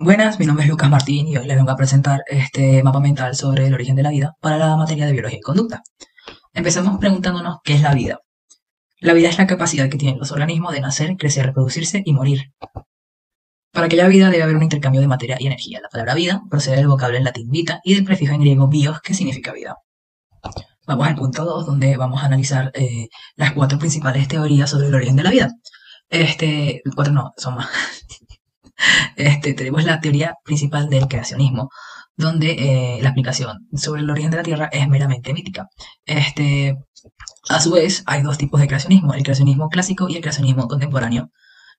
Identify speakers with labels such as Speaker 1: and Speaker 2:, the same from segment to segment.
Speaker 1: Buenas, mi nombre es Lucas Martín y hoy les vengo a presentar este mapa mental sobre el origen de la vida para la materia de biología y conducta. Empecemos preguntándonos qué es la vida. La vida es la capacidad que tienen los organismos de nacer, crecer, reproducirse y morir. Para que haya vida debe haber un intercambio de materia y energía. La palabra vida procede del vocablo en latín vita y del prefijo en griego bios, que significa vida. Vamos al punto 2, donde vamos a analizar las 4 principales teorías sobre el origen de la vida. 4 no, son más. Tenemos la teoría principal del creacionismo, donde la explicación sobre el origen de la Tierra es meramente mítica. A su vez, hay 2 tipos de creacionismo, el creacionismo clásico y el creacionismo contemporáneo.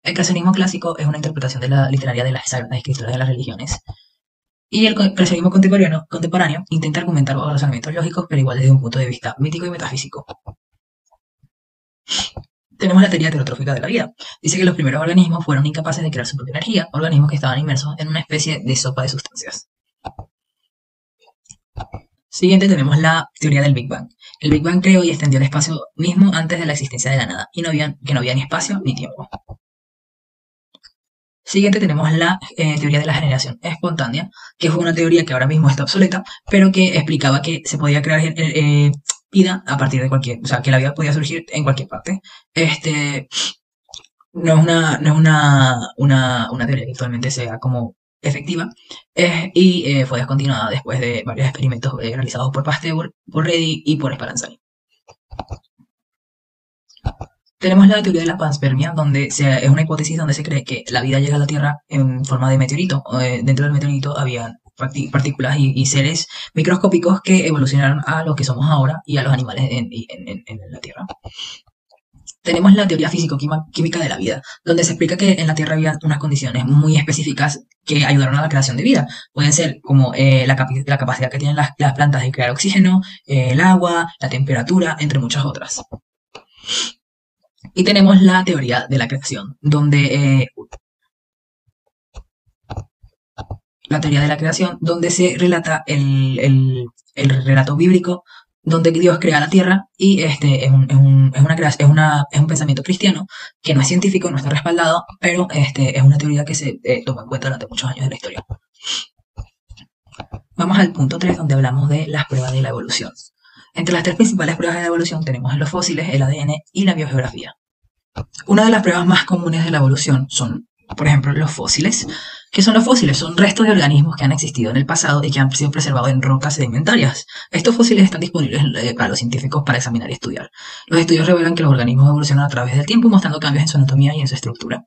Speaker 1: El creacionismo clásico es una interpretación de la literaria de las sagradas escrituras de las religiones. Y el creacionismo contemporáneo intenta argumentar bajo razonamientos lógicos, pero igual desde un punto de vista mítico y metafísico. Tenemos la teoría heterotrófica de la vida. Dice que los primeros organismos fueron incapaces de crear su propia energía, organismos que estaban inmersos en una especie de sopa de sustancias. Siguiente tenemos la teoría del Big Bang. El Big Bang creó y extendió el espacio mismo antes de la existencia de la nada, y no había ni espacio ni tiempo. Siguiente tenemos la teoría de la generación espontánea, que fue una teoría que ahora mismo está obsoleta, pero que explicaba que se podía crear vida a partir de cualquier, o sea, que la vida podía surgir en cualquier parte. No es una teoría que actualmente sea como efectiva, y fue descontinuada después de varios experimentos realizados por Pasteur, por Reddy y por Spallanzani. Tenemos la teoría de la panspermia, donde es una hipótesis donde se cree que la vida llega a la Tierra en forma de meteorito. Dentro del meteorito había partículas y seres microscópicos que evolucionaron a lo que somos ahora y a los animales en la Tierra. Tenemos la teoría físico-química de la vida, donde se explica que en la Tierra había unas condiciones muy específicas que ayudaron a la creación de vida. Pueden ser como la capacidad que tienen las plantas de crear oxígeno, el agua, la temperatura, entre muchas otras. Y tenemos la teoría de la creación, donde se relata el relato bíblico donde Dios crea la tierra, y es un pensamiento cristiano que no es científico, no está respaldado, pero es una teoría que se tomó en cuenta durante muchos años de la historia. Vamos al punto 3, donde hablamos de las pruebas de la evolución. Entre las 3 principales pruebas de la evolución tenemos los fósiles, el ADN y la biogeografía. Una de las pruebas más comunes de la evolución son, por ejemplo, los fósiles. ¿Qué son los fósiles? Son restos de organismos que han existido en el pasado y que han sido preservados en rocas sedimentarias. Estos fósiles están disponibles para los científicos para examinar y estudiar. Los estudios revelan que los organismos evolucionan a través del tiempo, mostrando cambios en su anatomía y en su estructura.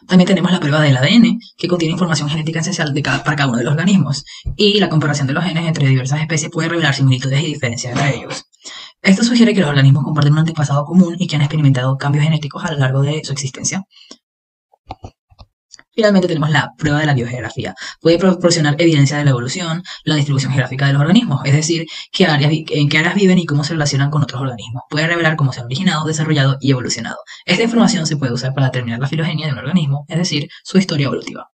Speaker 1: También tenemos la prueba del ADN, que contiene información genética esencial para cada uno de los organismos, y la comparación de los genes entre diversas especies puede revelar similitudes y diferencias entre ellos. Esto sugiere que los organismos comparten un antepasado común y que han experimentado cambios genéticos a lo largo de su existencia. Finalmente tenemos la prueba de la biogeografía. Puede proporcionar evidencia de la evolución, la distribución geográfica de los organismos, es decir, en qué áreas viven y cómo se relacionan con otros organismos. Puede revelar cómo se han originado, desarrollado y evolucionado. Esta información se puede usar para determinar la filogenia de un organismo, es decir, su historia evolutiva.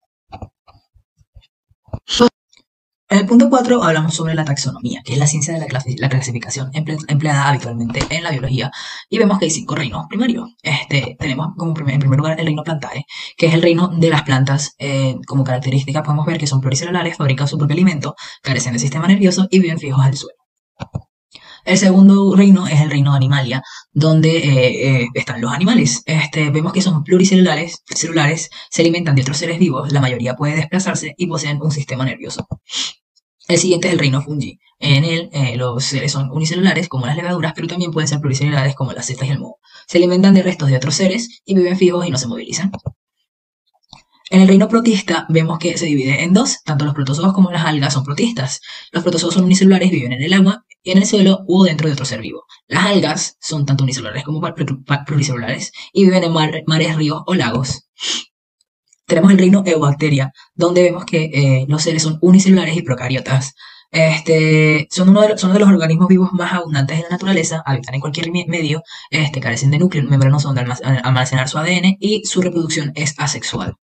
Speaker 1: En el punto 4 hablamos sobre la taxonomía, que es la ciencia de la clasificación empleada habitualmente en la biología, y vemos que hay 5 reinos primarios. Tenemos en primer lugar el reino Plantae, que es el reino de las plantas. Como característica podemos ver que son pluricelulares, fabrican su propio alimento, carecen del sistema nervioso y viven fijos al suelo. El segundo reino es el reino Animalia, donde están los animales. Vemos que son pluricelulares, se alimentan de otros seres vivos, la mayoría puede desplazarse y poseen un sistema nervioso. El siguiente es el reino Fungi. En él los seres son unicelulares como las levaduras, pero también pueden ser pluricelulares como las setas y el moho. Se alimentan de restos de otros seres y viven fijos y no se movilizan. En el reino protista vemos que se divide en 2, tanto los protozoos como las algas son protistas. Los protozoos son unicelulares, viven en el agua, en el suelo o dentro de otro ser vivo. Las algas son tanto unicelulares como pluricelulares y viven en mares, ríos o lagos. Tenemos el reino Eubacteria, donde vemos que los seres son unicelulares y procariotas. Son uno de los organismos vivos más abundantes en la naturaleza, habitan en cualquier medio, carecen de núcleo membranoso donde almacenar su ADN y su reproducción es asexual.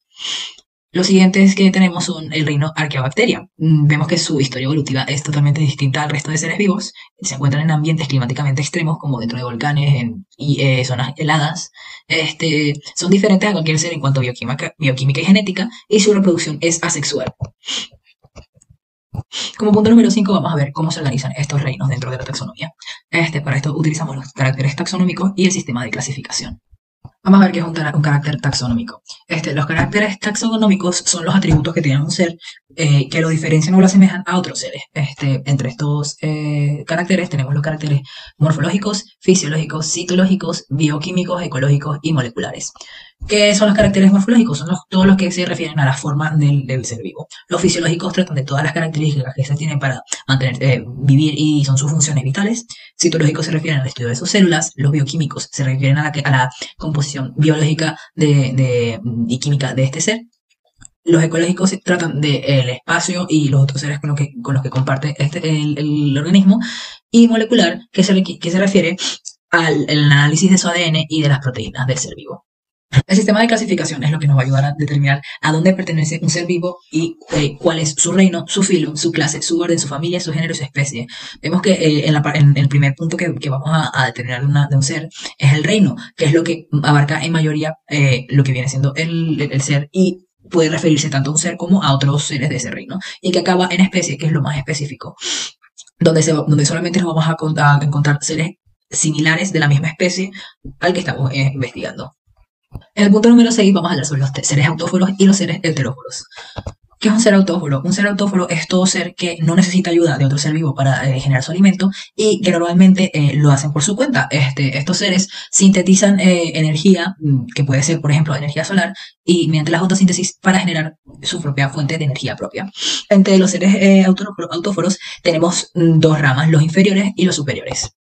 Speaker 1: Los siguientes que tenemos son el reino Archaeobacteria. Vemos que su historia evolutiva es totalmente distinta al resto de seres vivos. Se encuentran en ambientes climáticamente extremos, como dentro de volcanes y zonas heladas. Son diferentes a cualquier ser en cuanto a bioquímica y genética, y su reproducción es asexual. Como punto número 5 vamos a ver cómo se organizan estos reinos dentro de la taxonomía. Para esto utilizamos los caracteres taxonómicos y el sistema de clasificación. Vamos a ver qué es un carácter taxonómico. Los caracteres taxonómicos son los atributos que tiene un ser que lo diferencian o lo asemejan a otros seres. Entre estos caracteres tenemos los caracteres morfológicos, fisiológicos, citológicos, bioquímicos, ecológicos y moleculares. ¿Qué son los caracteres morfológicos? Son todos los que se refieren a la forma del ser vivo. Los fisiológicos tratan de todas las características que se tienen para vivir y son sus funciones vitales. Citológicos se refieren al estudio de sus células. Los bioquímicos se refieren a la composición biológica y química de este ser. Los ecológicos se tratan del espacio y los otros seres con los que comparte el organismo. Y molecular, que se refiere al análisis de su ADN y de las proteínas del ser vivo. El sistema de clasificación es lo que nos va a ayudar a determinar a dónde pertenece un ser vivo y cuál es su reino, su filo, su clase, su orden, su familia, su género y su especie. Vemos que en el primer punto que vamos a determinar de un ser es el reino, que es lo que abarca en mayoría lo que viene siendo el ser y puede referirse tanto a un ser como a otros seres de ese reino. Y que acaba en especie, que es lo más específico, donde solamente nos vamos a encontrar seres similares de la misma especie al que estamos investigando. En el punto número 6 vamos a hablar sobre los seres autóforos y los seres heteróforos. ¿Qué es un ser autóforo? Un ser autóforo es todo ser que no necesita ayuda de otro ser vivo para generar su alimento y que normalmente lo hacen por su cuenta. Estos seres sintetizan energía, que puede ser, por ejemplo, energía solar, y mediante la fotosíntesis para generar su propia fuente de energía propia. Entre los seres autóforos tenemos dos ramas, los inferiores y los superiores.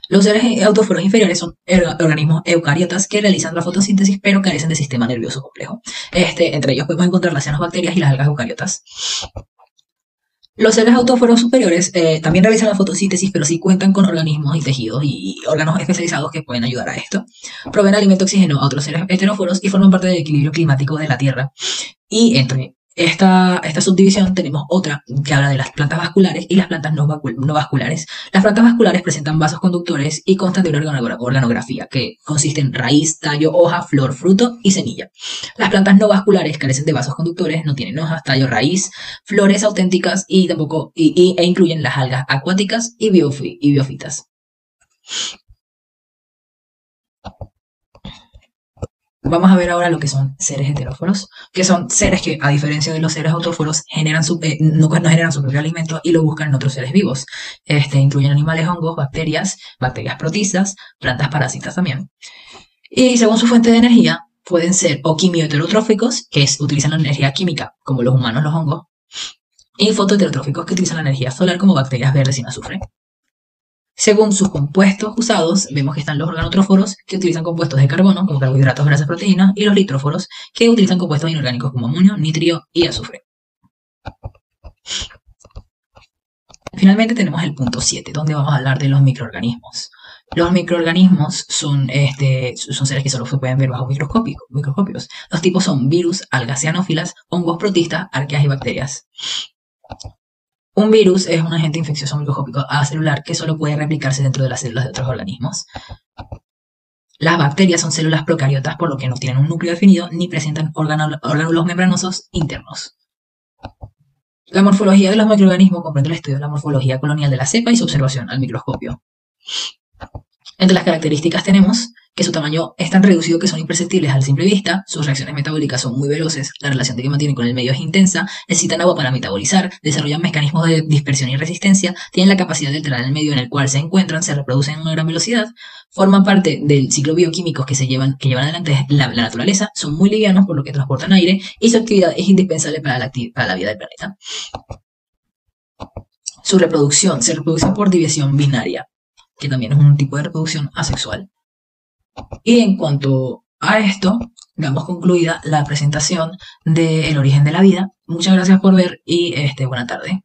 Speaker 1: Los seres autóforos inferiores son organismos eucariotas que realizan la fotosíntesis pero carecen de sistema nervioso complejo. Entre ellos podemos encontrar las cianobacterias y las algas eucariotas. Los seres autóforos superiores también realizan la fotosíntesis, pero sí cuentan con organismos y tejidos y órganos especializados que pueden ayudar a esto. Proveen alimento y oxígeno a otros seres heteróforos y forman parte del equilibrio climático de la Tierra. Y entre esta subdivisión tenemos otra que habla de las plantas vasculares y las plantas no vasculares. Las plantas vasculares presentan vasos conductores y constan de una organografía que consiste en raíz, tallo, hoja, flor, fruto y semilla. Las plantas no vasculares carecen de vasos conductores, no tienen hojas, tallo, raíz, flores auténticas e incluyen las algas acuáticas y biofitas. Vamos a ver ahora lo que son seres heteróforos, que son seres que, a diferencia de los seres autóforos, no generan su propio alimento y lo buscan en otros seres vivos. Incluyen animales, hongos, bacterias protistas, plantas parásitas también. Y según su fuente de energía, pueden ser o quimioheterotróficos, que utilizan la energía química, como los humanos, los hongos, y fotoheterotróficos, que utilizan la energía solar, como bacterias verdes sin azufre. Según sus compuestos usados, vemos que están los organotróforos, que utilizan compuestos de carbono, como carbohidratos, grasas, proteínas, y los litróforos, que utilizan compuestos inorgánicos como amonio, nitrio y azufre. Finalmente tenemos el punto 7, donde vamos a hablar de los microorganismos. Los microorganismos son seres que solo se pueden ver bajo microscopios. Los tipos son virus, algas cianófilas, hongos protistas, arqueas y bacterias. Un virus es un agente infeccioso microscópico acelular que solo puede replicarse dentro de las células de otros organismos. Las bacterias son células procariotas, por lo que no tienen un núcleo definido ni presentan orgánulos membranosos internos. La morfología de los microorganismos comprende el estudio de la morfología colonial de la cepa y su observación al microscopio. Entre las características tenemos que su tamaño es tan reducido que son imperceptibles a simple vista, sus reacciones metabólicas son muy veloces, la relación que mantienen con el medio es intensa, necesitan agua para metabolizar, desarrollan mecanismos de dispersión y resistencia, tienen la capacidad de alterar el medio en el cual se encuentran, se reproducen a una gran velocidad, forman parte del ciclo bioquímico que llevan adelante la naturaleza, son muy livianos por lo que transportan aire y su actividad es indispensable para la vida del planeta. Su reproducción se reproduce por división binaria, que también es un tipo de reproducción asexual. Y en cuanto a esto, damos concluida la presentación del origen de la vida. Muchas gracias por ver y buena tarde.